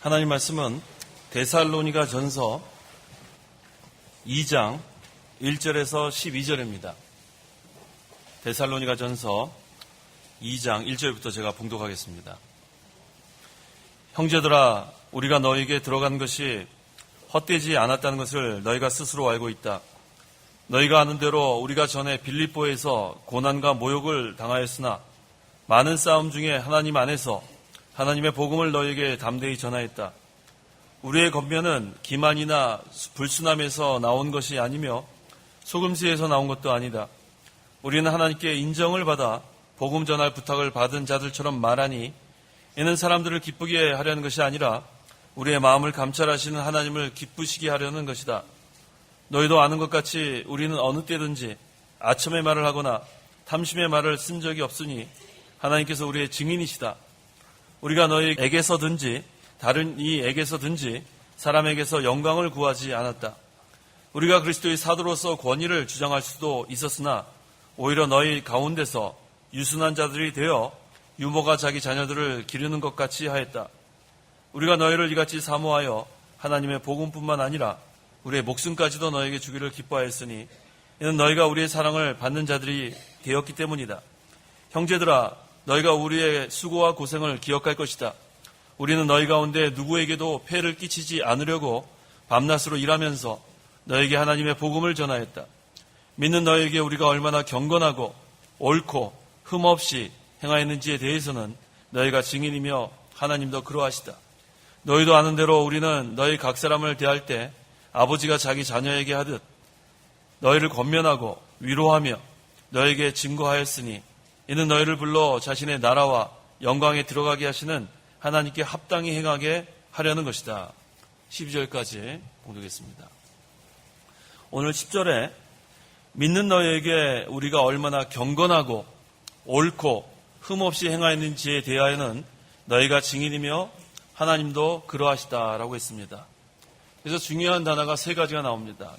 하나님 말씀은 데살로니가 전서 2장 1절에서 12절입니다. 데살로니가 전서 2장 1절부터 제가 봉독하겠습니다. 형제들아, 우리가 너에게 들어간 것이 헛되지 않았다는 것을 너희가 스스로 알고 있다. 너희가 아는 대로 우리가 전에 빌립보에서 고난과 모욕을 당하였으나 많은 싸움 중에 하나님 안에서 하나님의 복음을 너희에게 담대히 전하였다. 우리의 권면은 기만이나 불순함에서 나온 것이 아니며 속임수에서 나온 것도 아니다. 우리는 하나님께 인정을 받아 복음 전할 부탁을 받은 자들처럼 말하니 이는 사람들을 기쁘게 하려는 것이 아니라 우리의 마음을 감찰하시는 하나님을 기쁘시게 하려는 것이다. 너희도 아는 것 같이 우리는 어느 때든지 아첨의 말을 하거나 탐심의 말을 쓴 적이 없으니 하나님께서 우리의 증인이시다. 우리가 너희에게서든지 다른 이에게서든지 사람에게서 영광을 구하지 않았다. 우리가 그리스도의 사도로서 권위를 주장할 수도 있었으나 오히려 너희 가운데서 유순한 자들이 되어 유모가 자기 자녀들을 기르는 것 같이 하였다. 우리가 너희를 이같이 사모하여 하나님의 복음뿐만 아니라 우리의 목숨까지도 너에게 주기를 기뻐하였으니 이는 너희가 우리의 사랑을 받는 자들이 되었기 때문이다. 형제들아, 너희가 우리의 수고와 고생을 기억할 것이다. 우리는 너희 가운데 누구에게도 폐를 끼치지 않으려고 밤낮으로 일하면서 너에게 하나님의 복음을 전하였다. 믿는 너에게 우리가 얼마나 경건하고 옳고 흠없이 행하였는지에 대해서는 너희가 증인이며 하나님도 그러하시다. 너희도 아는 대로 우리는 너희 각 사람을 대할 때 아버지가 자기 자녀에게 하듯 너희를 권면하고 위로하며 너에게 증거하였으니 이는 너희를 불러 자신의 나라와 영광에 들어가게 하시는 하나님께 합당히 행하게 하려는 것이다. 12절까지 봉독했습니다. 오늘 10절에 믿는 너희에게 우리가 얼마나 경건하고 옳고 흠없이 행하였는지에 대하여는 너희가 증인이며 하나님도 그러하시다라고 했습니다. 그래서 중요한 단어가 세 가지가 나옵니다.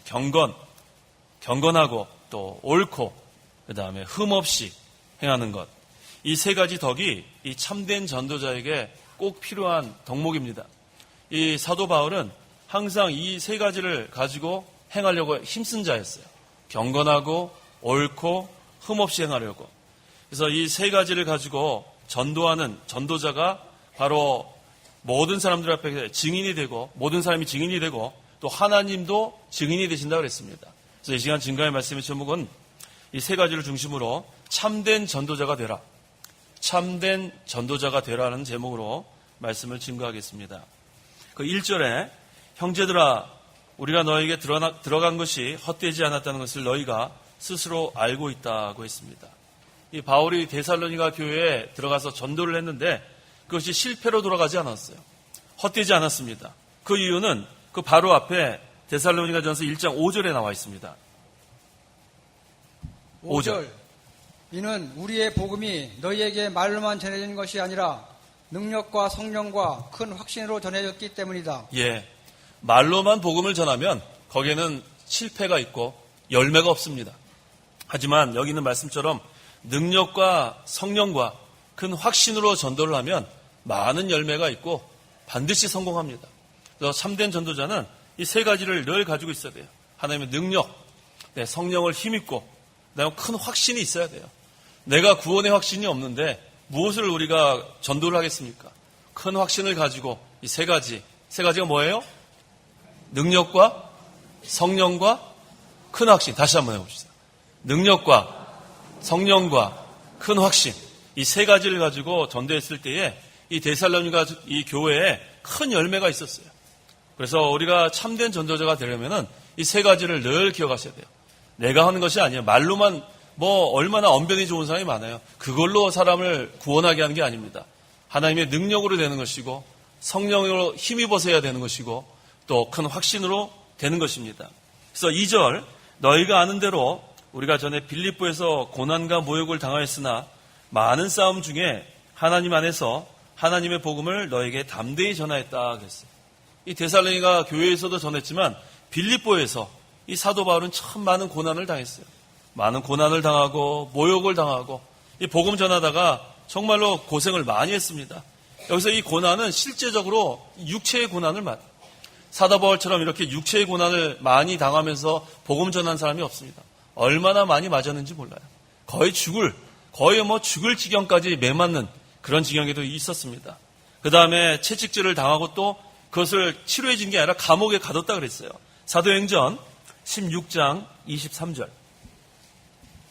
경건하고 또 옳고 그 다음에 흠없이 행하는 것. 이 세 가지 덕이 이 참된 전도자에게 꼭 필요한 덕목입니다. 이 사도 바울은 항상 이 세 가지를 가지고 행하려고 힘쓴 자였어요. 경건하고 옳고 흠없이 행하려고. 그래서 이 세 가지를 가지고 전도하는 전도자가 바로 모든 사람들 앞에 증인이 되고 모든 사람이 증인이 되고 또 하나님도 증인이 되신다고 그랬습니다. 그래서 이 시간 증거의 말씀의 제목은 이 세 가지를 중심으로 참된 전도자가 되라. 참된 전도자가 되라는 제목으로 말씀을 증거하겠습니다. 그 1절에 형제들아, 우리가 너에게 들어간 것이 헛되지 않았다는 것을 너희가 스스로 알고 있다고 했습니다. 이 바울이 데살로니가 교회에 들어가서 전도를 했는데 그것이 실패로 돌아가지 않았어요. 헛되지 않았습니다. 그 이유는 그 바로 앞에 데살로니가 전서 1장 5절에 나와 있습니다. 5절. 이는 우리의 복음이 너희에게 말로만 전해진 것이 아니라 능력과 성령과 큰 확신으로 전해졌기 때문이다. 예, 말로만 복음을 전하면 거기에는 실패가 있고 열매가 없습니다. 하지만 여기 있는 말씀처럼 능력과 성령과 큰 확신으로 전도를 하면 많은 열매가 있고 반드시 성공합니다. 그래서 참된 전도자는 이 세 가지를 늘 가지고 있어야 돼요. 하나님의 능력, 성령을 힘입고 그다음에 큰 확신이 있어야 돼요. 내가 구원의 확신이 없는데 무엇을 우리가 전도를 하겠습니까? 큰 확신을 가지고 이 세 가지가 뭐예요? 능력과 성령과 큰 확신. 다시 한번 해봅시다. 능력과 성령과 큰 확신. 이 세 가지를 가지고 전도했을 때에 이 데살로니가 이 교회에 큰 열매가 있었어요. 그래서 우리가 참된 전도자가 되려면은 이 세 가지를 늘 기억하셔야 돼요. 내가 하는 것이 아니에요. 말로만 얼마나 언변이 좋은 사람이 많아요. 그걸로 사람을 구원하게 하는 게 아닙니다. 하나님의 능력으로 되는 것이고 성령으로 힘입어서 해야 되는 것이고 또 큰 확신으로 되는 것입니다. 그래서 2절, 너희가 아는 대로 우리가 전에 빌립보에서 고난과 모욕을 당하였으나 많은 싸움 중에 하나님 안에서 하나님의 복음을 너에게 담대히 전하였다 그랬어요. 이 데살로니가 교회에서도 전했지만 빌립보에서 이 사도 바울은 참 많은 고난을 당했어요. 많은 고난을 당하고 모욕을 당하고 이 복음 전하다가 정말로 고생을 많이 했습니다. 여기서 이 고난은 실제적으로 육체의 고난을 말해요. 사도 바울처럼 이렇게 육체의 고난을 많이 당하면서 복음 전한 사람이 없습니다. 얼마나 많이 맞았는지 몰라요. 거의 죽을 지경까지 매맞는 그런 지경에도 있었습니다. 그 다음에 채찍질을 당하고 또 그것을 치료해 준 게 아니라 감옥에 가뒀다 그랬어요. 사도행전 16장 23절.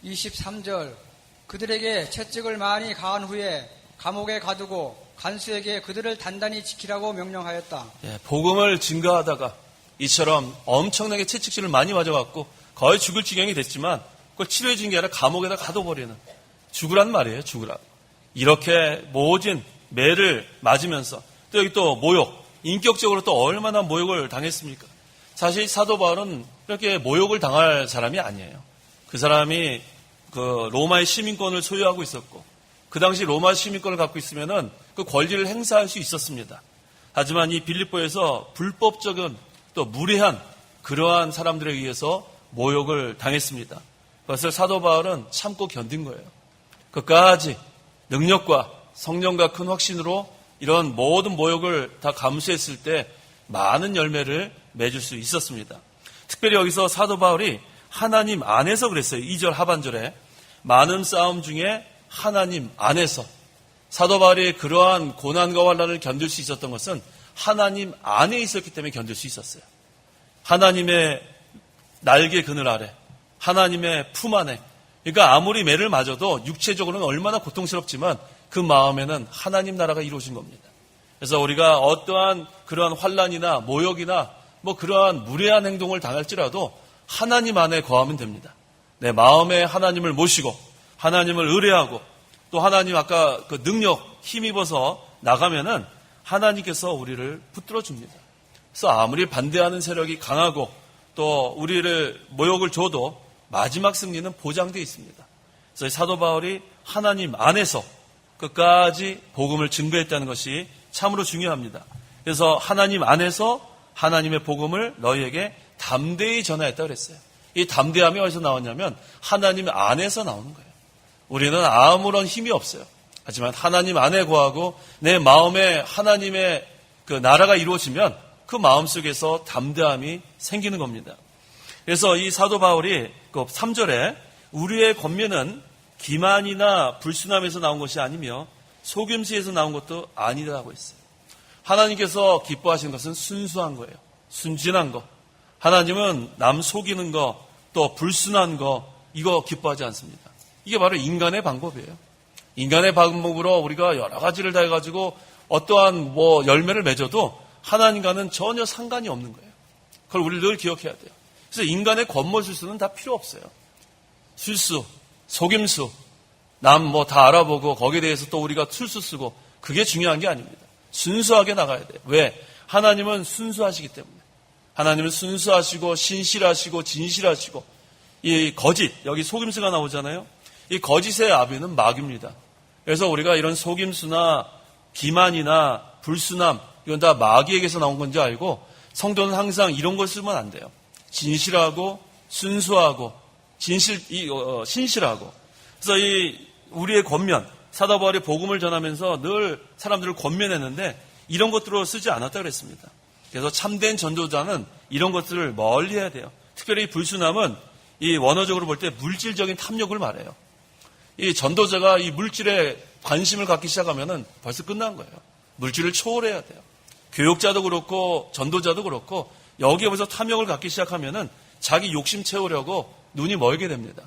23절. 그들에게 채찍을 많이 가한 후에 감옥에 가두고 간수에게 그들을 단단히 지키라고 명령하였다. 예, 복음을 증거하다가 이처럼 엄청나게 채찍질을 많이 맞아갖고 거의 죽을 지경이 됐지만 그걸 치료해 준 게 아니라 감옥에다 가둬버리는, 죽으란 말이에요. 죽으라. 이렇게 모진 매를 맞으면서 또 여기 또 모욕, 인격적으로 또 얼마나 모욕을 당했습니까? 사실 사도 바울은 이렇게 모욕을 당할 사람이 아니에요. 그 사람이 그 로마의 시민권을 소유하고 있었고 그 당시 로마 시민권을 갖고 있으면은 그 권리를 행사할 수 있었습니다. 하지만 이 빌립보에서 불법적인 또 무례한 그러한 사람들에 의해서 모욕을 당했습니다. 그것을 사도 바울은 참고 견딘 거예요. 끝까지 능력과 성령과 큰 확신으로 이런 모든 모욕을 다 감수했을 때 많은 열매를 맺을 수 있었습니다. 특별히 여기서 사도 바울이 하나님 안에서 그랬어요. 2절 하반절에 많은 싸움 중에 하나님 안에서. 사도 바울이 그러한 고난과 환난을 견딜 수 있었던 것은 하나님 안에 있었기 때문에 견딜 수 있었어요. 하나님의 날개 그늘 아래, 하나님의 품 안에. 그러니까 아무리 매를 맞아도 육체적으로는 얼마나 고통스럽지만 그 마음에는 하나님 나라가 이루어진 겁니다. 그래서 우리가 어떠한 그러한 환난이나 모욕이나 그러한 무례한 행동을 당할지라도 하나님 안에 거하면 됩니다. 내 마음에 하나님을 모시고 하나님을 의뢰하고 또 하나님 아까 그 능력 힘입어서 나가면은 하나님께서 우리를 붙들어 줍니다. 그래서 아무리 반대하는 세력이 강하고 또 우리를 모욕을 줘도 마지막 승리는 보장되어 있습니다. 그래서 사도 바울이 하나님 안에서 끝까지 복음을 증거했다는 것이 참으로 중요합니다. 그래서 하나님 안에서 하나님의 복음을 너희에게 담대히 전하였다 그랬어요. 이 담대함이 어디서 나왔냐면 하나님 안에서 나오는 거예요. 우리는 아무런 힘이 없어요. 하지만 하나님 안에 거하고 내 마음에 하나님의 그 나라가 이루어지면 그 마음속에서 담대함이 생기는 겁니다. 그래서 이 사도 바울이 그 3절에 우리의 권면은 기만이나 불순함에서 나온 것이 아니며 속임수에서 나온 것도 아니라고 했어요. 하나님께서 기뻐하시는 것은 순수한 거예요. 순진한 거. 하나님은 남 속이는 거, 또 불순한 거, 이거 기뻐하지 않습니다. 이게 바로 인간의 방법이에요. 인간의 방법으로 우리가 여러 가지를 다 해가지고 어떠한 열매를 맺어도 하나님과는 전혀 상관이 없는 거예요. 그걸 우리 늘 기억해야 돼요. 그래서 인간의 권모술수는 다 필요 없어요. 술수, 속임수, 남 다 알아보고 거기에 대해서 또 우리가 술수 쓰고 그게 중요한 게 아닙니다. 순수하게 나가야 돼요. 왜? 하나님은 순수하시기 때문에. 하나님은 순수하시고 신실하시고 진실하시고 이 거짓, 여기 속임수가 나오잖아요. 이 거짓의 아비는 마귀입니다. 그래서 우리가 이런 속임수나 기만이나 불순함 이건 다 마귀에게서 나온 건지 알고 성도는 항상 이런 걸 쓰면 안 돼요. 진실하고 순수하고 신실하고. 그래서 이 우리의 권면, 사도 바울이 복음을 전하면서 늘 사람들을 권면했는데 이런 것들로 쓰지 않았다 그랬습니다. 그래서 참된 전도자는 이런 것들을 멀리해야 돼요. 특별히 불순함은 이 원어적으로 볼 때 물질적인 탐욕을 말해요. 이 전도자가 이 물질에 관심을 갖기 시작하면은 벌써 끝난 거예요. 물질을 초월해야 돼요. 교육자도 그렇고 전도자도 그렇고 여기에 벌써 탐욕을 갖기 시작하면은 자기 욕심 채우려고 눈이 멀게 됩니다.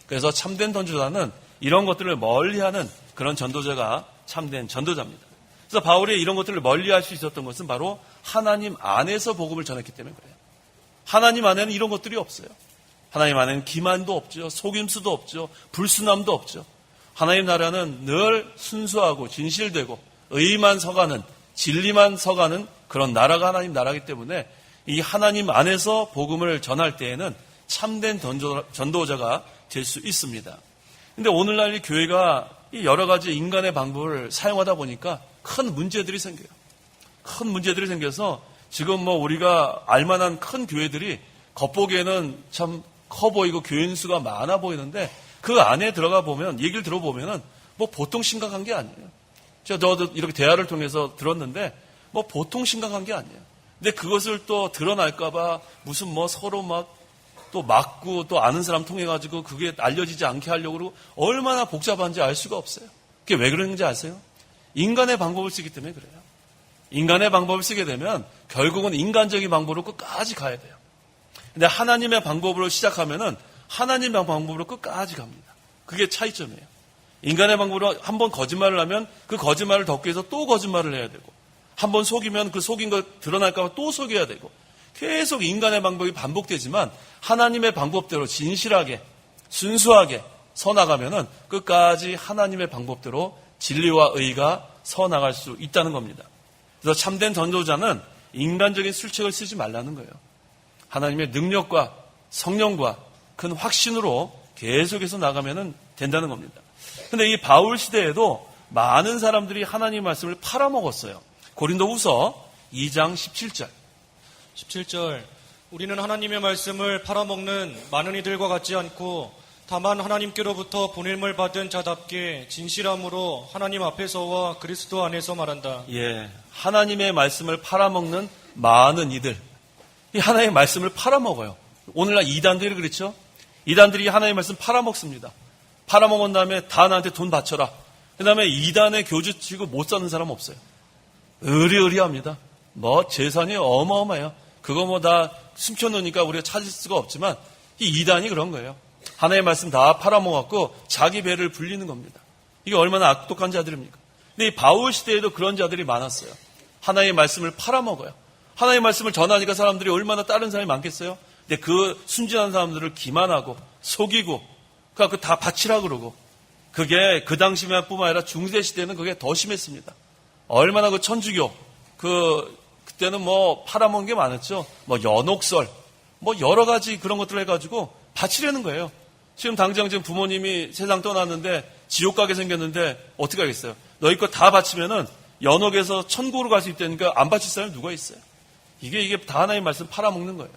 그래서 참된 전도자는 이런 것들을 멀리하는 그런 전도자가 참된 전도자입니다. 그래서 바울이 이런 것들을 멀리할 수 있었던 것은 바로 하나님 안에서 복음을 전했기 때문에 그래요. 하나님 안에는 이런 것들이 없어요. 하나님 안에는 기만도 없죠. 속임수도 없죠. 불순함도 없죠. 하나님 나라는 늘 순수하고 진실되고 의만 서가는 진리만 서가는 그런 나라가 하나님 나라이기 때문에 이 하나님 안에서 복음을 전할 때에는 참된 전도자가 될 수 있습니다. 그런데 오늘날 이 교회가 이 여러 가지 인간의 방법을 사용하다 보니까 큰 문제들이 생겨요. 큰 문제들이 생겨서 지금 우리가 알만한 큰 교회들이 겉보기에는 참 커 보이고 교인 수가 많아 보이는데 그 안에 들어가 보면 얘기를 들어보면은 보통 심각한 게 아니에요. 저도 이렇게 대화를 통해서 들었는데 뭐 보통 심각한 게 아니에요. 근데 그것을 또 드러날까봐 무슨 뭐 서로 막 또 맞고 또 아는 사람 통해가지고 그게 알려지지 않게 하려고 그러고 얼마나 복잡한지 알 수가 없어요. 그게 왜 그러는지 아세요? 인간의 방법을 쓰기 때문에 그래요. 인간의 방법을 쓰게 되면 결국은 인간적인 방법으로 끝까지 가야 돼요. 근데 하나님의 방법으로 시작하면은 하나님의 방법으로 끝까지 갑니다. 그게 차이점이에요. 인간의 방법으로 한번 거짓말을 하면 그 거짓말을 덮기 위해서 또 거짓말을 해야 되고 한번 속이면 그 속인 거 드러날까 봐 또 속여야 되고 계속 인간의 방법이 반복되지만 하나님의 방법대로 진실하게 순수하게 서나가면은 끝까지 하나님의 방법대로 진리와 의가 서나갈 수 있다는 겁니다. 그래서 참된 전도자는 인간적인 술책을 쓰지 말라는 거예요. 하나님의 능력과 성령과 큰 확신으로 계속해서 나가면 된다는 겁니다. 근데 이 바울 시대에도 많은 사람들이 하나님 말씀을 팔아먹었어요. 고린도후서 2장 17절. 17절 우리는 하나님의 말씀을 팔아먹는 많은 이들과 같지 않고 다만 하나님께로부터 보냄을 받은 자답게 진실함으로 하나님 앞에서와 그리스도 안에서 말한다. 예, 하나님의 말씀을 팔아먹는 많은 이들. 이 하나님의 말씀을 팔아먹어요. 오늘날 이단들이 그렇죠? 이단들이 하나님의 말씀 팔아먹습니다. 팔아먹은 다음에 다 나한테 돈 바쳐라. 그 다음에 이단의 교주 치고 못 사는 사람 없어요. 의리의리합니다. 뭐 재산이 어마어마해요. 그거 뭐 다 숨겨놓으니까 우리가 찾을 수가 없지만 이 이단이 그런 거예요. 하나님의 말씀 다 팔아먹었고 자기 배를 불리는 겁니다. 이게 얼마나 악독한 자들입니까? 근데 이 바울 시대에도 그런 자들이 많았어요. 하나님의 말씀을 팔아먹어요. 하나님의 말씀을 전하니까 사람들이 얼마나 다른 사람이 많겠어요? 근데 그 순진한 사람들을 기만하고 속이고 그러니까 다 바치라 그러고 그게 그 당시만 뿐만 아니라 중세 시대는 그게 더 심했습니다. 얼마나 그 천주교 그때는 뭐 팔아먹은 게 많았죠. 뭐 연옥설 뭐 여러 가지 그런 것들을 해가지고 바치려는 거예요. 지금 당장 지금 부모님이 세상 떠났는데 지옥 가게 생겼는데 어떻게 하겠어요? 너희 거 다 바치면은 연옥에서 천국으로 갈 수 있다니까 안 바칠 사람이 누가 있어요? 이게 다 하나님 말씀 팔아먹는 거예요.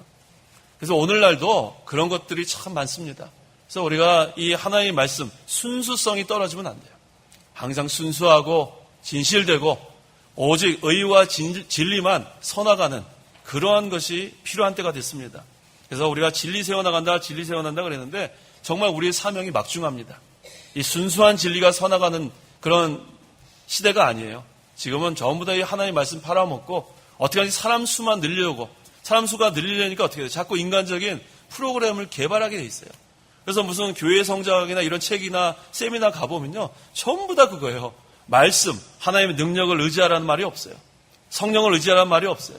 그래서 오늘날도 그런 것들이 참 많습니다. 그래서 우리가 이 하나님의 말씀 순수성이 떨어지면 안 돼요. 항상 순수하고 진실되고 오직 의와 진리만 서나가는 그러한 것이 필요한 때가 됐습니다. 그래서 우리가 진리 세워나간다, 진리 세워난다 그랬는데 정말 우리의 사명이 막중합니다. 이 순수한 진리가 서나가는 그런 시대가 아니에요. 지금은 전부 다 이 하나님의 말씀 팔아먹고 어떻게 하든지 사람 수만 늘려고 사람 수가 늘리려니까 어떻게 돼요? 자꾸 인간적인 프로그램을 개발하게 돼 있어요. 그래서 무슨 교회 성장학이나 이런 책이나 세미나 가보면요. 전부 다 그거예요. 말씀, 하나님의 능력을 의지하라는 말이 없어요. 성령을 의지하라는 말이 없어요.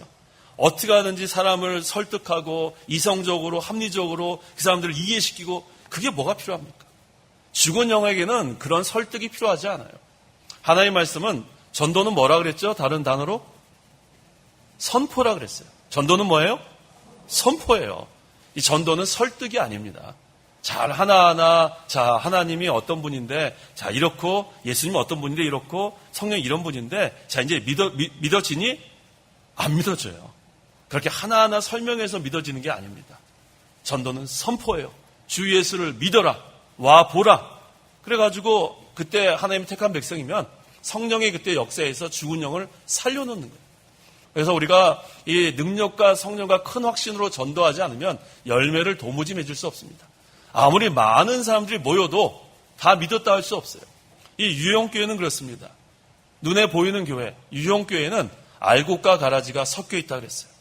어떻게 하든지 사람을 설득하고 이성적으로 합리적으로 그 사람들을 이해시키고 그게 뭐가 필요합니까? 죽은 영에게는 그런 설득이 필요하지 않아요. 하나님의 말씀은 전도는 뭐라 그랬죠? 다른 단어로? 선포라 그랬어요. 전도는 뭐예요? 선포예요. 이 전도는 설득이 아닙니다. 잘 하나하나 자 하나님이 어떤 분인데 자 이렇고 예수님이 어떤 분인데 이렇고 성령이 이런 분인데 자 이제 믿어지니? 안 믿어져요. 그렇게 하나하나 설명해서 믿어지는 게 아닙니다. 전도는 선포예요. 주 예수를 믿어라. 와 보라. 그래가지고 그때 하나님이 택한 백성이면 성령의 그때 역사에서 죽은 영을 살려놓는 거예요. 그래서 우리가 이 능력과 성령과 큰 확신으로 전도하지 않으면 열매를 도무지 맺을 수 없습니다. 아무리 많은 사람들이 모여도 다 믿었다 할 수 없어요. 이 유형교회는 그렇습니다. 눈에 보이는 교회, 유형교회는 알곡과 가라지가 섞여 있다 그랬어요.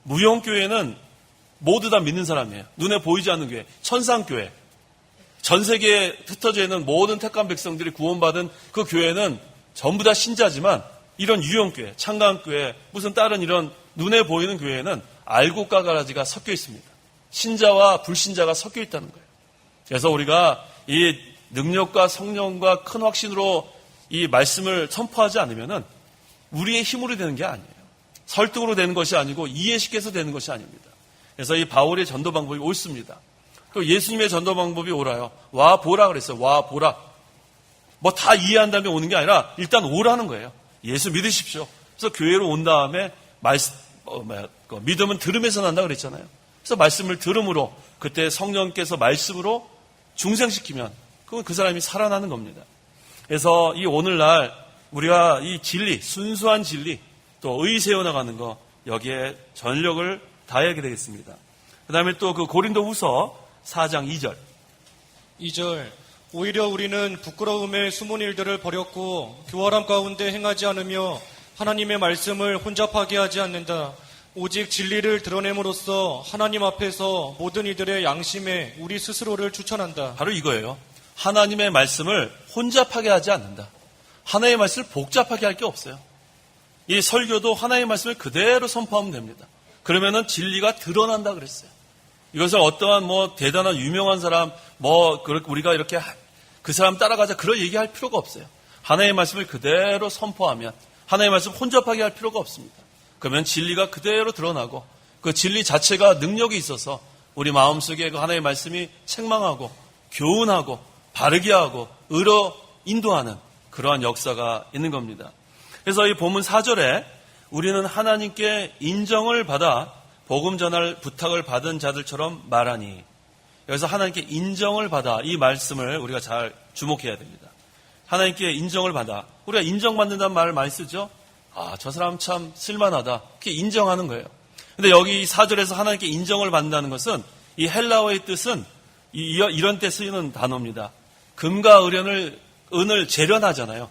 무형교회는 모두 다 믿는 사람이에요. 눈에 보이지 않는 교회, 천상교회. 전 세계에 흩어져 있는 모든 택한 백성들이 구원받은 그 교회는 전부 다 신자지만 이런 유형교회, 창간교회, 무슨 다른 이런 눈에 보이는 교회는 알곡과 가라지가 섞여 있습니다. 신자와 불신자가 섞여 있다는 거예요. 그래서 우리가 이 능력과 성령과 큰 확신으로 이 말씀을 선포하지 않으면은 우리의 힘으로 되는 게 아니에요. 설득으로 되는 것이 아니고 이해시켜서 되는 것이 아닙니다. 그래서 이 바울의 전도 방법이 옳습니다. 또 예수님의 전도 방법이 옳아요. 와 보라 그랬어요. 와 보라. 뭐 다 이해한 다음에 오는 게 아니라 일단 오라는 거예요. 예수 믿으십시오. 그래서 교회로 온 다음에 믿음은 들음에서 난다 그랬잖아요. 그래서 말씀을 들음으로 그때 성령께서 말씀으로 중생시키면 그건 그 사람이 살아나는 겁니다. 그래서 이 오늘날 우리가 이 진리, 순수한 진리, 또 의 세워나가는 거, 여기에 전력을 다해야 되겠습니다. 그 다음에 또 그 고린도후서 4장 2절. 2절 오히려 우리는 부끄러움의 숨은 일들을 버렸고 교활함 가운데 행하지 않으며 하나님의 말씀을 혼잡하게 하지 않는다. 오직 진리를 드러냄으로써 하나님 앞에서 모든 이들의 양심에 우리 스스로를 추천한다. 바로 이거예요. 하나님의 말씀을 혼잡하게 하지 않는다. 하나님의 말씀을 복잡하게 할 게 없어요. 이 설교도 하나님의 말씀을 그대로 선포하면 됩니다. 그러면은 진리가 드러난다 그랬어요. 이것을 어떠한 뭐 대단한 유명한 사람, 우리가 이렇게 그 사람 따라가자 그런 얘기할 필요가 없어요. 하나님의 말씀을 그대로 선포하면 하나님의 말씀 혼잡하게 할 필요가 없습니다. 그러면 진리가 그대로 드러나고 그 진리 자체가 능력이 있어서 우리 마음속에 그 하나님의 말씀이 책망하고 교훈하고 바르게 하고 의로 인도하는 그러한 역사가 있는 겁니다. 그래서 이 본문 4절에 우리는 하나님께 인정을 받아 복음 전할 부탁을 받은 자들처럼 말하니, 여기서 하나님께 인정을 받아, 이 말씀을 우리가 잘 주목해야 됩니다. 하나님께 인정을 받아. 우리가 인정받는다는 말을 많이 쓰죠. 저 사람 참 쓸만하다. 그렇게 인정하는 거예요. 근데 여기 4절에서 하나님께 인정을 받는다는 것은 이 헬라어의 뜻은 이런 때 쓰이는 단어입니다. 금과 은을 재련하잖아요.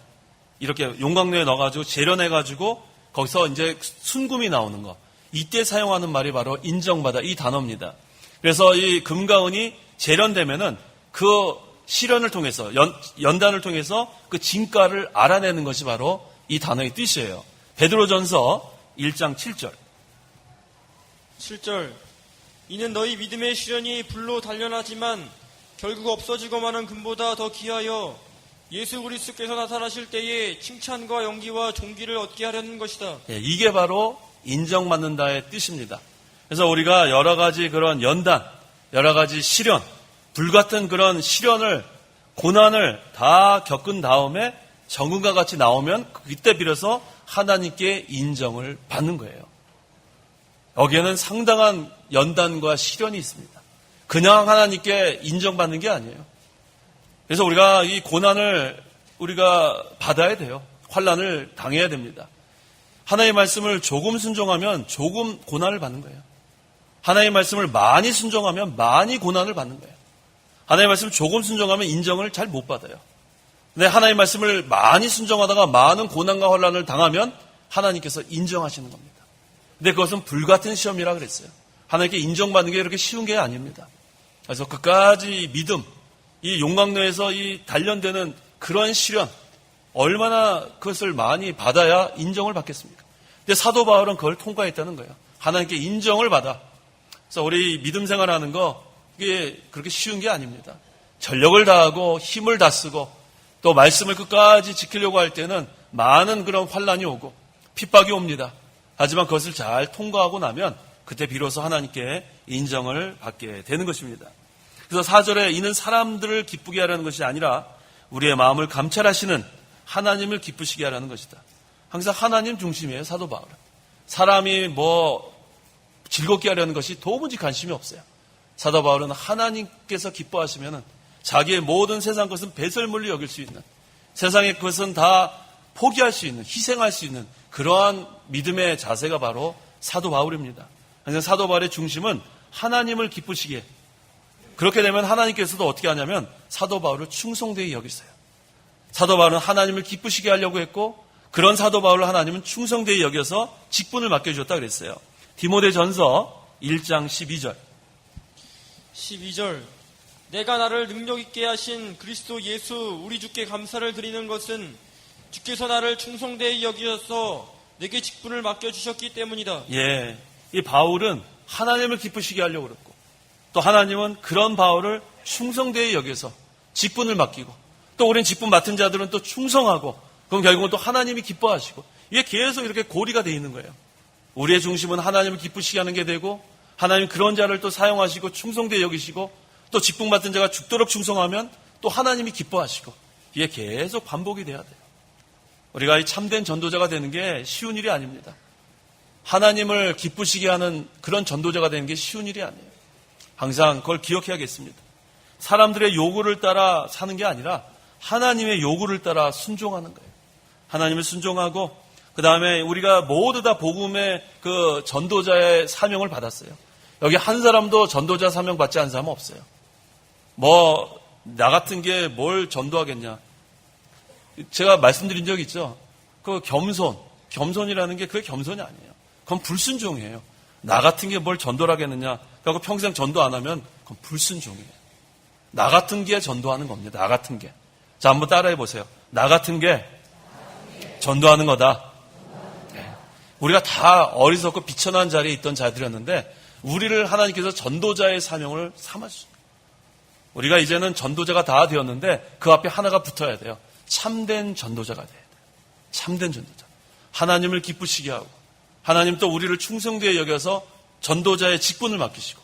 이렇게 용광로에 넣어가지고 재련해가지고 거기서 이제 순금이 나오는 거. 이때 사용하는 말이 바로 인정받아, 이 단어입니다. 그래서 이 금과 은이 재련되면은 그 실현을 통해서, 연단을 통해서 그 진가를 알아내는 것이 바로 이 단어의 뜻이에요. 베드로전서 1장 7절. 7절 이는 너희 믿음의 시련이 불로 단련하지만 결국 없어지고 마는 금보다 더 귀하여 예수 그리스도께서 나타나실 때에 칭찬과 영기와 존귀를 얻게 하려는 것이다. 이게 바로 인정받는다의 뜻입니다. 그래서 우리가 여러 가지 그런 연단, 여러 가지 시련, 불같은 그런 시련을, 고난을 다 겪은 다음에 정금과 같이 나오면 그때 비로소 하나님께 인정을 받는 거예요. 여기에는 상당한 연단과 시련이 있습니다. 그냥 하나님께 인정받는 게 아니에요. 그래서 우리가 이 고난을 우리가 받아야 돼요. 환난을 당해야 됩니다. 하나님의 말씀을 조금 순종하면 조금 고난을 받는 거예요. 하나님의 말씀을 많이 순종하면 많이 고난을 받는 거예요. 하나님의 말씀을 조금 순종하면 인정을 잘 못 받아요. 근데 하나님의 말씀을 많이 순종하다가 많은 고난과 환난을 당하면 하나님께서 인정하시는 겁니다. 근데 그것은 불같은 시험이라 그랬어요. 하나님께 인정받는 게 그렇게 쉬운 게 아닙니다. 그래서 끝까지 믿음, 이 용광로에서 이 단련되는 그런 시련, 얼마나 그것을 많이 받아야 인정을 받겠습니까? 근데 사도 바울은 그걸 통과했다는 거예요. 하나님께 인정을 받아. 그래서 우리 믿음 생활하는 거, 이게 그렇게 쉬운 게 아닙니다. 전력을 다하고 힘을 다 쓰고 또 말씀을 끝까지 지키려고 할 때는 많은 그런 환난이 오고 핍박이 옵니다. 하지만 그것을 잘 통과하고 나면 그때 비로소 하나님께 인정을 받게 되는 것입니다. 그래서 4절에 이는 사람들을 기쁘게 하려는 것이 아니라 우리의 마음을 감찰하시는 하나님을 기쁘시게 하라는 것이다. 항상 하나님 중심이에요, 사도 바울은. 사람이 즐겁게 하려는 것이 도무지 관심이 없어요. 사도 바울은 하나님께서 기뻐하시면은 자기의 모든 세상 것은 배설물로 여길 수 있는, 세상의 것은 다 포기할 수 있는, 희생할 수 있는 그러한 믿음의 자세가 바로 사도 바울입니다. 항상 사도 바울의 중심은 하나님을 기쁘시게. 그렇게 되면 하나님께서도 어떻게 하냐면 사도 바울을 충성되게 여기세요. 사도 바울은 하나님을 기쁘시게 하려고 했고 그런 사도 바울을 하나님은 충성되게 여겨서 직분을 맡겨주셨다 그랬어요. 디모데전서 1장 12절. 12절 내가 나를 능력 있게 하신 그리스도 예수 우리 주께 감사를 드리는 것은 주께서 나를 충성되이 여기셔서 내게 직분을 맡겨주셨기 때문이다. 예, 이 바울은 하나님을 기쁘시게 하려고 그랬고 또 하나님은 그런 바울을 충성되이 여겨서 직분을 맡기고 또 우리는 직분 맡은 자들은 또 충성하고 그럼 결국은 또 하나님이 기뻐하시고 이게 계속 이렇게 고리가 되어 있는 거예요. 우리의 중심은 하나님을 기쁘시게 하는 게 되고 하나님 그런 자를 또 사용하시고 충성되이 여기시고 또 직분 맡은 자가 죽도록 충성하면 또 하나님이 기뻐하시고 이게 계속 반복이 돼야 돼요. 우리가 이 참된 전도자가 되는 게 쉬운 일이 아닙니다. 하나님을 기쁘시게 하는 그런 전도자가 되는 게 쉬운 일이 아니에요. 항상 그걸 기억해야겠습니다. 사람들의 요구를 따라 사는 게 아니라 하나님의 요구를 따라 순종하는 거예요. 하나님을 순종하고 그 다음에 우리가 모두 다 복음의 그 전도자의 사명을 받았어요. 여기 한 사람도 전도자 사명 받지 않은 사람은 없어요. 나 같은 게 뭘 전도하겠냐. 제가 말씀드린 적 있죠. 그 겸손이라는 게 그게 겸손이 아니에요. 그건 불순종이에요. 나 같은 게 뭘 전도를 하겠느냐. 그리고 평생 전도 안 하면 그건 불순종이에요. 나 같은 게 전도하는 겁니다. 나 같은 게. 자, 한번 따라해 보세요. 나 같은 게 전도하는 거다. 네. 우리가 다 어리석고 비천한 자리에 있던 자들이었는데 우리를 하나님께서 전도자의 사명을 삼아주십니다. 우리가 이제는 전도자가 다 되었는데 그 앞에 하나가 붙어야 돼요. 참된 전도자가 돼야 돼요. 참된 전도자. 하나님을 기쁘시게 하고 하나님 또 우리를 충성되게 여겨서 전도자의 직분을 맡기시고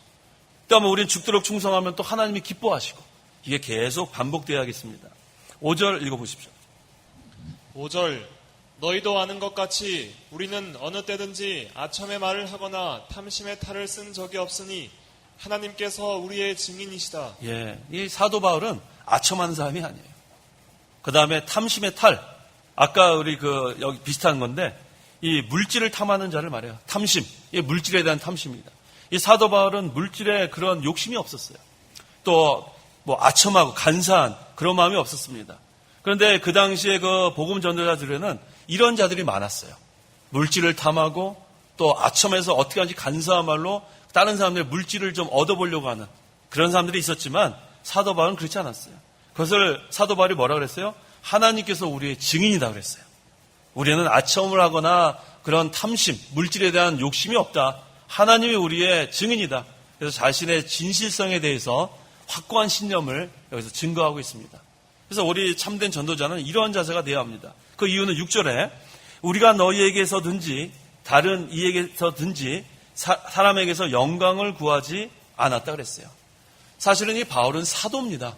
그다음에 우리는 죽도록 충성하면 또 하나님이 기뻐하시고 이게 계속 반복되어야겠습니다. 5절 읽어보십시오. 5절 너희도 아는 것 같이 우리는 어느 때든지 아첨의 말을 하거나 탐심의 탈을 쓴 적이 없으니 하나님께서 우리의 증인이시다. 예, 이 사도 바울은 아첨하는 사람이 아니에요. 그 다음에 탐심의 탈. 아까 우리 여기 비슷한 건데 이 물질을 탐하는 자를 말해요. 탐심. 이 물질에 대한 탐심입니다. 이 사도 바울은 물질에 그런 욕심이 없었어요. 또 아첨하고 간사한 그런 마음이 없었습니다. 그런데 그 당시에 그 복음 전도자들에는 이런 자들이 많았어요. 물질을 탐하고 또 아첨해서 어떻게 하는지 간사한 말로 다른 사람들의 물질을 좀 얻어보려고 하는 그런 사람들이 있었지만 사도 바울은 그렇지 않았어요. 그것을 사도 바울이 뭐라 그랬어요? 하나님께서 우리의 증인이다 그랬어요. 우리는 아첨을 하거나 그런 탐심, 물질에 대한 욕심이 없다. 하나님이 우리의 증인이다. 그래서 자신의 진실성에 대해서 확고한 신념을 여기서 증거하고 있습니다. 그래서 우리 참된 전도자는 이러한 자세가 되어야 합니다. 그 이유는 6절에 우리가 너희에게서든지 다른 이에게서든지 사람에게서 영광을 구하지 않았다 그랬어요. 사실은 이 바울은 사도입니다.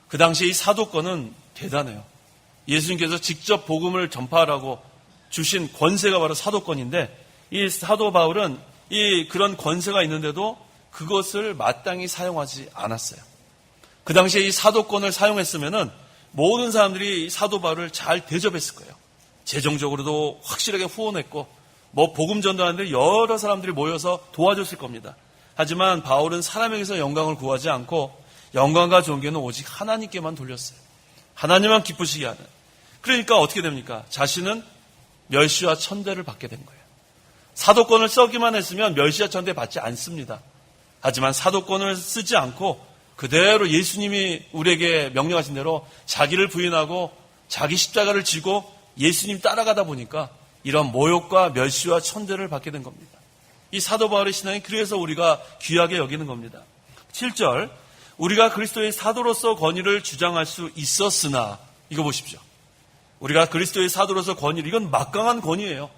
그 당시에 이 사도권은 대단해요. 예수님께서 직접 복음을 전파하라고 주신 권세가 바로 사도권인데 이 사도 바울은 그런 권세가 있는데도 그것을 마땅히 사용하지 않았어요. 그 당시에 이 사도권을 사용했으면은 모든 사람들이 사도 바울을 잘 대접했을 거예요. 재정적으로도 확실하게 후원했고 복음 전도하는데 여러 사람들이 모여서 도와줬을 겁니다. 하지만 바울은 사람에게서 영광을 구하지 않고 영광과 존귀는 오직 하나님께만 돌렸어요. 하나님만 기쁘시게 하는. 그러니까 어떻게 됩니까? 자신은 멸시와 천대를 받게 된 거예요. 사도권을 써기만 했으면 멸시와 천대 받지 않습니다. 하지만 사도권을 쓰지 않고 그대로 예수님이 우리에게 명령하신 대로 자기를 부인하고 자기 십자가를 지고 예수님 따라가다 보니까 이런 모욕과 멸시와 천대를 받게 된 겁니다. 이 사도 바울의 신앙이 그래서 우리가 귀하게 여기는 겁니다. 7절 우리가 그리스도의 사도로서 권위를 주장할 수 있었으나 이거 보십시오. 우리가 그리스도의 사도로서 권위를 이건 막강한 권위예요.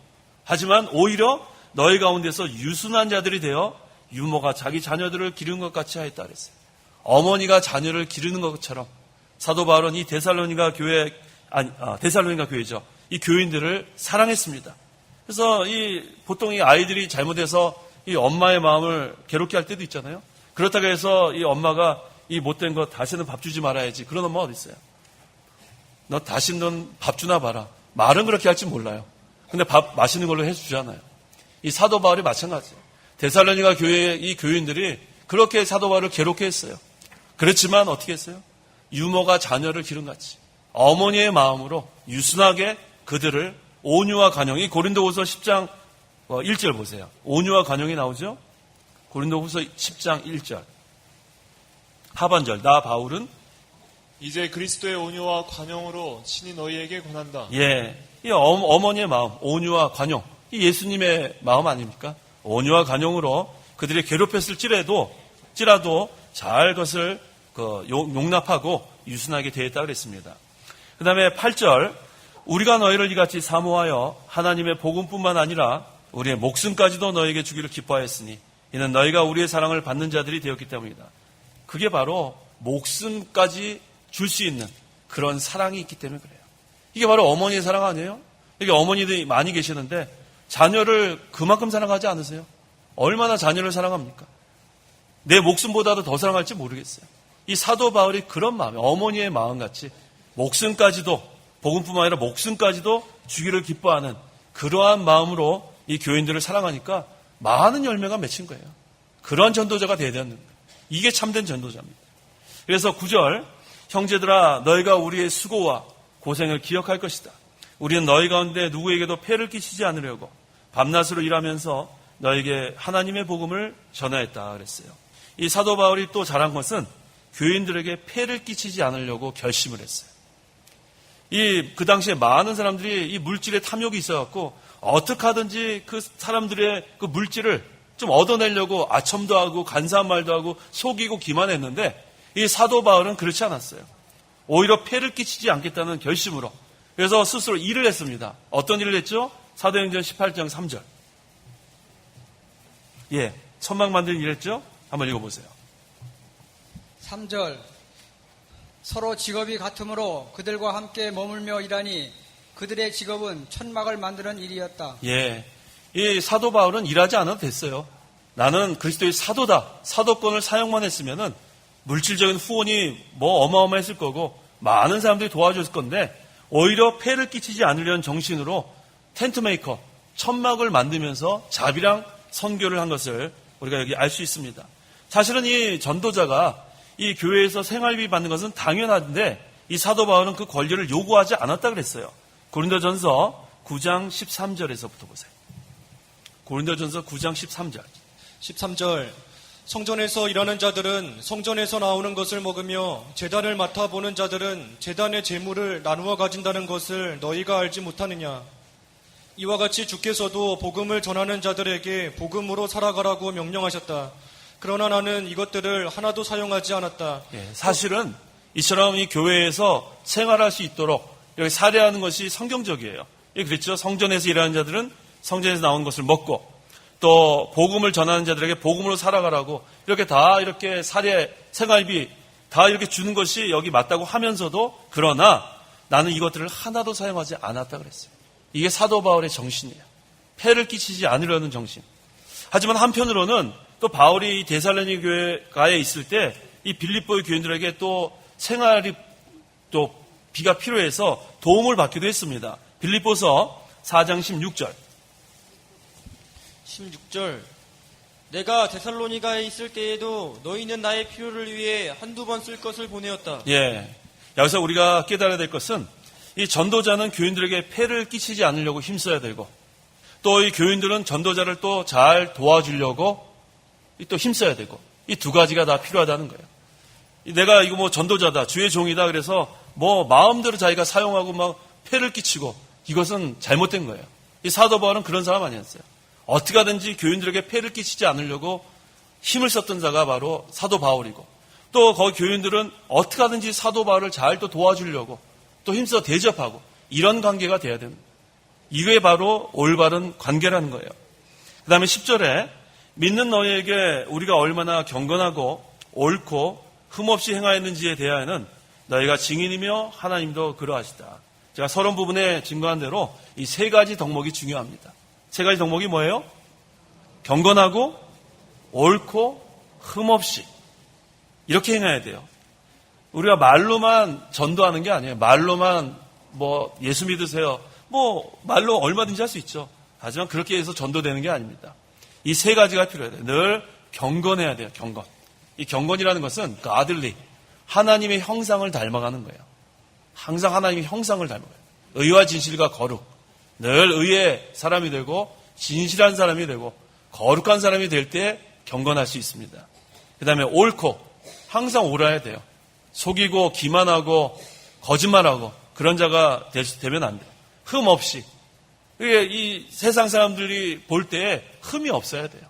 하지만 오히려 너희 가운데서 유순한 자들이 되어 유모가 자기 자녀들을 기르는 것 같이 하였다 그랬어요. 어머니가 자녀를 기르는 것처럼 사도 바울은 이 데살로니가 교회죠. 이 교인들을 사랑했습니다. 그래서 보통 이 아이들이 잘못해서 이 엄마의 마음을 괴롭게 할 때도 있잖아요. 그렇다고 해서 이 엄마가 이 못된 거 다시는 밥 주지 말아야지. 그런 엄마 어디 있어요? 너 다시는 밥 주나 봐라. 말은 그렇게 할지 몰라요. 근데 밥 맛있는 걸로 해주잖아요. 이 사도 바울이 마찬가지예요. 데살로니가 교회의 이 교인들이 그렇게 사도 바울을 괴롭게 했어요. 그렇지만 어떻게 했어요? 유모가 자녀를 기른같이 어머니의 마음으로 유순하게 그들을 온유와 관용이 고린도후서 10장 1절 보세요. 온유와 관용이 나오죠? 고린도후서 10장 1절 하반절 나 바울은 이제 그리스도의 온유와 관용으로 친히 너희에게 권한다. 예, 이 어머니의 마음 온유와 관용 이 예수님의 마음 아닙니까? 온유와 관용으로 그들이 괴롭혔을지라도 잘 그것을 용납하고 유순하게 대했다 그랬습니다. 그 다음에 8절 우리가 너희를 이같이 사모하여 하나님의 복음뿐만 아니라 우리의 목숨까지도 너에게 주기를 기뻐하였으니 이는 너희가 우리의 사랑을 받는 자들이 되었기 때문이다. 그게 바로 목숨까지 줄 수 있는 그런 사랑이 있기 때문에 그래요. 이게 바로 어머니의 사랑 아니에요? 여기 어머니들이 많이 계시는데 자녀를 그만큼 사랑하지 않으세요? 얼마나 자녀를 사랑합니까? 내 목숨보다도 더 사랑할지 모르겠어요. 이 사도 바울이 그런 마음, 어머니의 마음같이 목숨까지도 복음뿐만 아니라 목숨까지도 주기를 기뻐하는 그러한 마음으로 이 교인들을 사랑하니까 많은 열매가 맺힌 거예요. 그런 전도자가 되어야 되는 거예요. 이게 참된 전도자입니다. 그래서 9절, 형제들아 너희가 우리의 수고와 고생을 기억할 것이다. 우리는 너희 가운데 누구에게도 폐를 끼치지 않으려고 밤낮으로 일하면서 너에게 하나님의 복음을 전하였다 그랬어요. 이 사도 바울이 또 잘한 것은 교인들에게 폐를 끼치지 않으려고 결심을 했어요. 그 당시에 많은 사람들이 이 물질에 탐욕이 있어갖고 어떻게 하든지 그 사람들의 그 물질을 좀 얻어내려고 아첨도 하고 간사한 말도 하고 속이고 기만했는데 이 사도 바울은 그렇지 않았어요. 오히려 폐를 끼치지 않겠다는 결심으로 그래서 스스로 일을 했습니다. 어떤 일을 했죠? 사도행전 18장 3절. 천막 만드는 일 했죠? 한번 읽어보세요. 3절 서로 직업이 같으므로 그들과 함께 머물며 일하니 그들의 직업은 천막을 만드는 일이었다. 이 사도 바울은 일하지 않아도 됐어요. 나는 그리스도의 사도다. 사도권을 사용만 했으면은 물질적인 후원이 뭐 어마어마했을 거고 많은 사람들이 도와줬을 건데 오히려 폐를 끼치지 않으려는 정신으로 텐트메이커, 천막을 만들면서 자비랑 선교를 한 것을 우리가 여기 알 수 있습니다. 사실은 이 전도자가 이 교회에서 생활비 받는 것은 당연한데 이 사도 바울은 그 권리를 요구하지 않았다 그랬어요. 고린도전서 9장 13절에서부터 보세요. 고린도전서 9장 13절. 13절 성전에서 일하는 자들은 성전에서 나오는 것을 먹으며 제단을 맡아보는 자들은 제단의 제물을 나누어 가진다는 것을 너희가 알지 못하느냐. 이와 같이 주께서도 복음을 전하는 자들에게 복음으로 살아가라고 명령하셨다. 그러나 나는 이것들을 하나도 사용하지 않았다. 사실은 이처럼 이 교회에서 생활할 수 있도록 이렇게 살해하는 것이 성경적이에요. 그렇죠. 성전에서 일하는 자들은 성전에서 나온 것을 먹고 또 복음을 전하는 자들에게 복음으로 살아가라고 이렇게 다 이렇게 살해 생활비 다 이렇게 주는 것이 여기 맞다고 하면서도 그러나 나는 이것들을 하나도 사용하지 않았다 그랬어요. 이게 사도 바울의 정신이에요. 폐를 끼치지 않으려는 정신. 하지만 한편으로는 또 바울이 데살로니가 교회가에 있을 때 이 빌립보의 교인들에게 또 생활이 또 비가 필요해서 도움을 받기도 했습니다. 빌립보서 4장 16절. 16절 내가 데살로니가에 있을 때에도 너희는 나의 필요를 위해 한두 번 쓸 것을 보내었다. 여기서 우리가 깨달아야 될 것은 이 전도자는 교인들에게 폐를 끼치지 않으려고 힘써야 되고 또 이 교인들은 전도자를 또 잘 도와주려고 또 힘써야 되고 이 두 가지가 다 필요하다는 거예요. 내가 이거 뭐 전도자다, 주의 종이다 그래서 뭐 마음대로 자기가 사용하고 막 폐를 끼치고 이것은 잘못된 거예요. 이 사도 바울은 그런 사람 아니었어요. 어떻게 하든지 교인들에게 폐를 끼치지 않으려고 힘을 썼던 자가 바로 사도 바울이고 또 거기 교인들은 어떻게 하든지 사도 바울을 잘 또 도와주려고 또 힘써 대접하고 이런 관계가 돼야 됩니다. 이게 바로 올바른 관계라는 거예요. 그 다음에 10절에 믿는 너희에게 우리가 얼마나 경건하고 옳고 흠없이 행하였는지에 대하여는 너희가 증인이며 하나님도 그러하시다. 제가 서론 부분에 증거한 대로 이 세 가지 덕목이 중요합니다. 세 가지 덕목이 뭐예요? 경건하고 옳고 흠없이 이렇게 행해야 돼요. 우리가 말로만 전도하는 게 아니에요. 말로만 뭐 예수 믿으세요. 뭐 말로 얼마든지 할 수 있죠. 하지만 그렇게 해서 전도되는 게 아닙니다. 이 세 가지가 필요해요. 늘 경건해야 돼요. 경건. 이 경건이라는 것은 그 아들리 하나님의 형상을 닮아가는 거예요. 항상 하나님의 형상을 닮아가요. 의와 진실과 거룩. 늘 의의 사람이 되고 진실한 사람이 되고 거룩한 사람이 될 때 경건할 수 있습니다. 그 다음에 옳고 항상 옳아야 돼요. 속이고 기만하고 거짓말하고 그런 자가 되면 안 돼요. 흠 없이. 이 세상 사람들이 볼 때 흠이 없어야 돼요.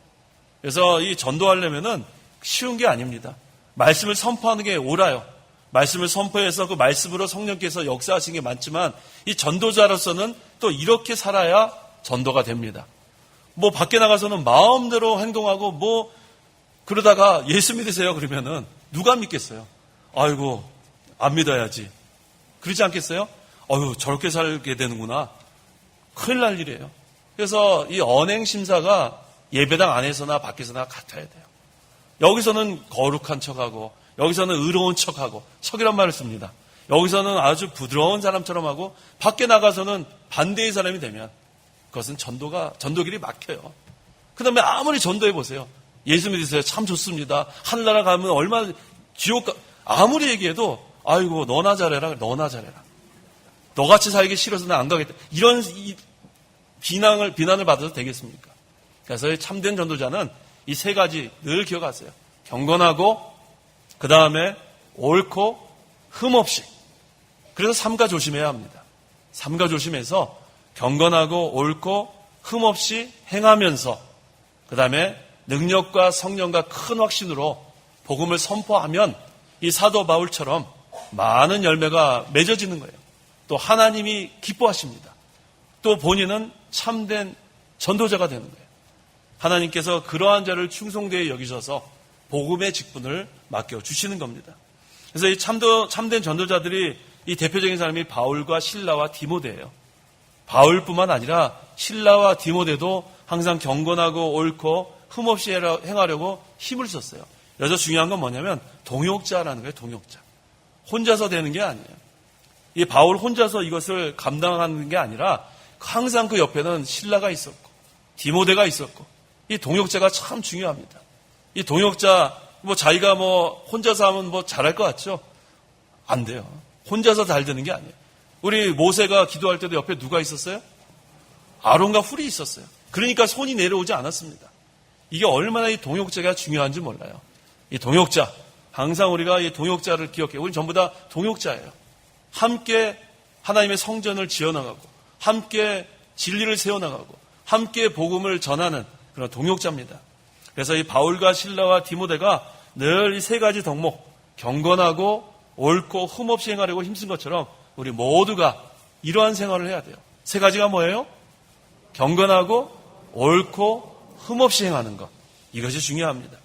그래서 이 전도하려면은 쉬운 게 아닙니다. 말씀을 선포하는 게 옳아요. 말씀을 선포해서 그 말씀으로 성령께서 역사하신 게 많지만 이 전도자로서는 또 이렇게 살아야 전도가 됩니다. 뭐 밖에 나가서는 마음대로 행동하고 뭐 그러다가 예수 믿으세요 그러면은 누가 믿겠어요? 아이고 안 믿어야지. 그러지 않겠어요? 저렇게 살게 되는구나. 큰일 날 일이에요. 그래서 이 언행심사가 예배당 안에서나 밖에서나 같아야 돼요. 여기서는 거룩한 척하고 여기서는 의로운 척하고 척이란 말을 씁니다. 여기서는 아주 부드러운 사람처럼 하고 밖에 나가서는 반대의 사람이 되면 그것은 전도길이 막혀요. 그 다음에 아무리 전도해 보세요. 예수 믿으세요. 참 좋습니다. 하늘나라 가면 얼마나 아무리 얘기해도 아이고 너나 잘해라. 너같이 살기 싫어서 나 안 가겠다. 이런 비난을 받아도 되겠습니까? 그래서 참된 전도자는 이 세 가지 늘 기억하세요. 경건하고 그 다음에 옳고 흠없이. 그래서 삼가 조심해야 합니다. 삼가 조심해서 경건하고 옳고 흠없이 행하면서 그 다음에 능력과 성령과 큰 확신으로 복음을 선포하면 이 사도 바울처럼 많은 열매가 맺어지는 거예요. 또 하나님이 기뻐하십니다. 또 본인은 참된 전도자가 되는 거예요. 하나님께서 그러한 자를 충성되게 여기셔서 복음의 직분을 맡겨주시는 겁니다. 그래서 이 참된 전도자들이 이 대표적인 사람이 바울과 실라와 디모데예요. 바울뿐만 아니라 실라와 디모데도 항상 경건하고 옳고 흠없이 행하려고 힘을 썼어요. 여기서 중요한 건 뭐냐면 동역자라는 거예요. 동역자. 혼자서 되는 게 아니에요. 이 바울 혼자서 이것을 감당하는 게 아니라 항상 그 옆에는 실라가 있었고 디모데가 있었고 이 동역자가 참 중요합니다. 이 동역자 자기가 혼자서 하면 잘할 것 같죠? 안 돼요. 혼자서 잘 되는 게 아니에요. 우리 모세가 기도할 때도 옆에 누가 있었어요? 아론과 훌이 있었어요. 그러니까 손이 내려오지 않았습니다. 이게 얼마나 이 동역자가 중요한지 몰라요. 이 동역자, 항상 우리가 이 동역자를 기억해요. 우리 전부 다 동역자예요. 함께 하나님의 성전을 지어나가고 함께 진리를 세워나가고 함께 복음을 전하는 그런 동역자입니다. 그래서 이 바울과 실라와 디모데가 늘 이 세 가지 덕목, 경건하고 옳고 흠없이 행하려고 힘쓴 것처럼 우리 모두가 이러한 생활을 해야 돼요. 세 가지가 뭐예요? 경건하고 옳고 흠없이 행하는 것. 이것이 중요합니다.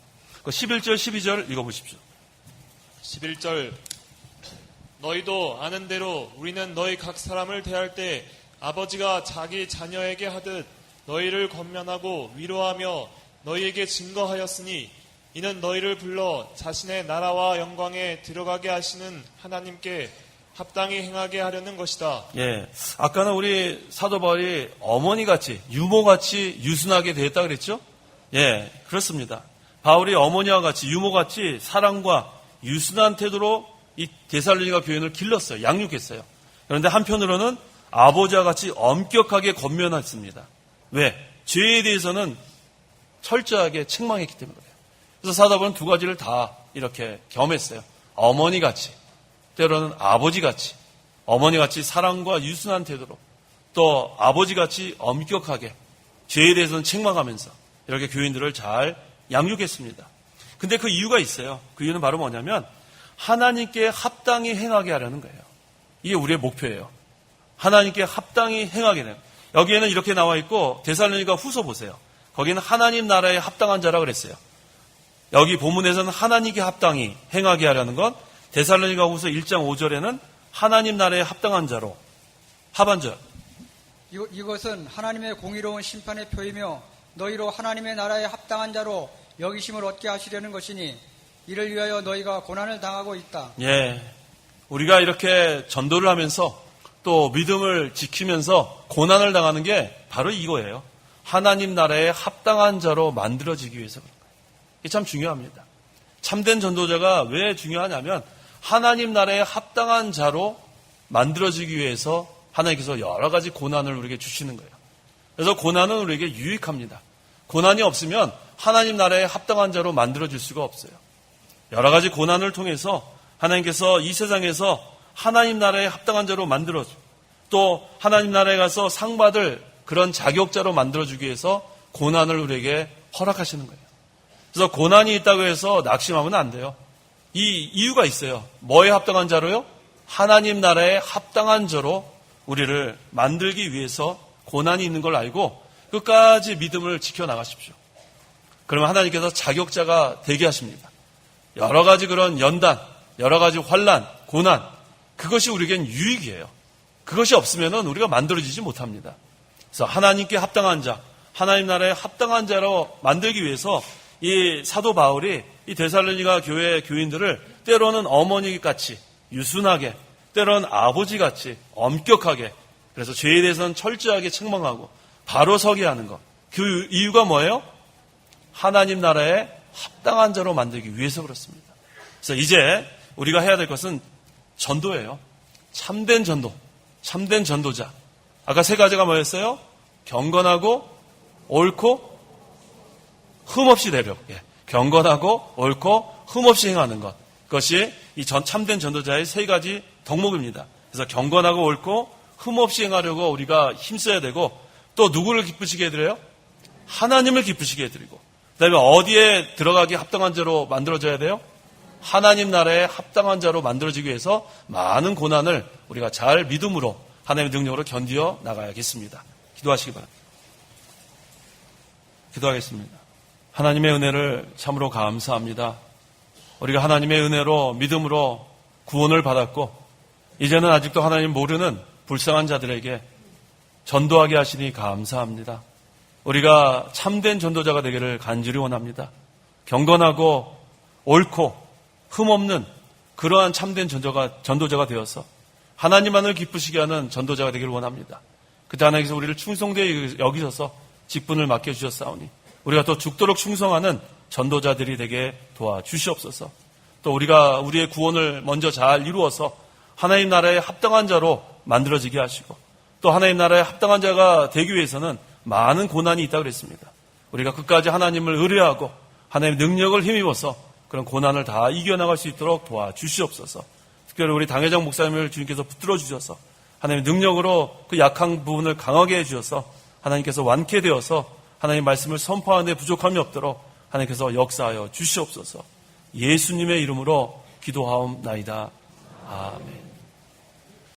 11절, 12절 읽어보십시오. 11절 너희도 아는 대로 우리는 너희 각 사람을 대할 때 아버지가 자기 자녀에게 하듯 너희를 권면하고 위로하며 너희에게 증거하였으니 이는 너희를 불러 자신의 나라와 영광에 들어가게 하시는 하나님께 합당히 행하게 하려는 것이다. 예, 아까는 우리 사도 바울이 어머니같이 유모같이 유순하게 되었다 그랬죠? 예, 그렇습니다. 바울이 어머니와 같이 유모같이 사랑과 유순한 태도로 이 데살로니가 교인을 길렀어요. 양육했어요. 그런데 한편으로는 아버지와 같이 엄격하게 권면했습니다. 왜? 죄에 대해서는 철저하게 책망했기 때문에 그래요. 그래서 사도 바울은 두 가지를 다 이렇게 겸했어요. 어머니같이, 때로는 아버지같이, 어머니같이 사랑과 유순한 태도로, 또 아버지같이 엄격하게 죄에 대해서는 책망하면서 이렇게 교인들을 잘 양육했습니다. 근데 그 이유가 있어요. 그 이유는 바로 뭐냐면 하나님께 합당히 행하게 하려는 거예요. 이게 우리의 목표예요. 하나님께 합당히 행하게 되는. 여기에는 이렇게 나와 있고 데살로니가 후서 보세요. 거기는 하나님 나라에 합당한 자라 그랬어요. 여기 본문에서는 하나님께 합당히 행하게 하려는 것, 데살로니가 후서 1장 5절에는 하나님 나라에 합당한 자로 하반절. 이것은 하나님의 공의로운 심판의 표이며 너희로 하나님의 나라에 합당한 자로 여기심을 얻게 하시려는 것이니 이를 위하여 너희가 고난을 당하고 있다. 예, 우리가 이렇게 전도를 하면서 또 믿음을 지키면서 고난을 당하는 게 바로 이거예요. 하나님 나라에 합당한 자로 만들어지기 위해서 그런 거예요. 이게 참 중요합니다. 참된 전도자가 왜 중요하냐면 하나님 나라에 합당한 자로 만들어지기 위해서 하나님께서 여러 가지 고난을 우리에게 주시는 거예요. 그래서 고난은 우리에게 유익합니다. 고난이 없으면 하나님 나라에 합당한 자로 만들어질 수가 없어요. 여러 가지 고난을 통해서 하나님께서 이 세상에서 하나님 나라에 합당한 자로 만들어줘. 또 하나님 나라에 가서 상 받을 그런 자격자로 만들어주기 위해서 고난을 우리에게 허락하시는 거예요. 그래서 고난이 있다고 해서 낙심하면 안 돼요. 이 이유가 있어요. 뭐에 합당한 자로요? 하나님 나라에 합당한 자로 우리를 만들기 위해서 고난이 있는 걸 알고 끝까지 믿음을 지켜나가십시오. 그러면 하나님께서 자격자가 되게 하십니다. 여러 가지 그런 연단, 여러 가지 환난, 고난, 그것이 우리에겐 유익이에요. 그것이 없으면 우리가 만들어지지 못합니다. 그래서 하나님께 합당한 자, 하나님 나라에 합당한 자로 만들기 위해서 이 사도 바울이 이 데살로니가 교회 교인들을 때로는 어머니같이 유순하게, 때로는 아버지같이 엄격하게, 그래서 죄에 대해서는 철저하게 책망하고 바로 서게 하는 것. 그 이유가 뭐예요? 하나님 나라에 합당한 자로 만들기 위해서 그렇습니다. 그래서 이제 우리가 해야 될 것은 전도예요. 참된 전도, 참된 전도자. 아까 세 가지가 뭐였어요? 경건하고 옳고 흠없이 되려. 경건하고 옳고 흠없이 행하는 것. 그것이 이 참된 전도자의 세 가지 덕목입니다. 그래서 경건하고 옳고 흠없이 행하려고 우리가 힘써야 되고, 또 누구를 기쁘시게 해드려요? 하나님을 기쁘시게 해드리고, 그 다음에 어디에 들어가기 합당한 자로 만들어져야 돼요? 하나님 나라에 합당한 자로 만들어지기 위해서 많은 고난을 우리가 잘 믿음으로 하나님의 능력으로 견디어 나가야겠습니다. 기도하시기 바랍니다. 기도하겠습니다. 하나님의 은혜를 참으로 감사합니다. 우리가 하나님의 은혜로 믿음으로 구원을 받았고, 이제는 아직도 하나님 모르는 불쌍한 자들에게 전도하게 하시니 감사합니다. 우리가 참된 전도자가 되기를 간절히 원합니다. 경건하고 옳고 흠없는 그러한 참된 전도자가 되어서 하나님만을 기쁘시게 하는 전도자가 되기를 원합니다. 그때 하나님께서 우리를 충성되게 여기셔서 직분을 맡겨주셨사오니 우리가 또 죽도록 충성하는 전도자들이 되게 도와주시옵소서. 또 우리가 우리의 구원을 먼저 잘 이루어서 하나님 나라에 합당한 자로 만들어지게 하시고, 또 하나님 나라에 합당한 자가 되기 위해서는 많은 고난이 있다고 그랬습니다. 우리가 끝까지 하나님을 의뢰하고 하나님의 능력을 힘입어서 그런 고난을 다 이겨나갈 수 있도록 도와주시옵소서. 특별히 우리 당회장 목사님을 주님께서 붙들어 주셔서 하나님의 능력으로 그 약한 부분을 강하게 해주셔서 하나님께서 완쾌되어서 하나님의 말씀을 선포하는 데 부족함이 없도록 하나님께서 역사하여 주시옵소서. 예수님의 이름으로 기도하옵나이다. 아멘.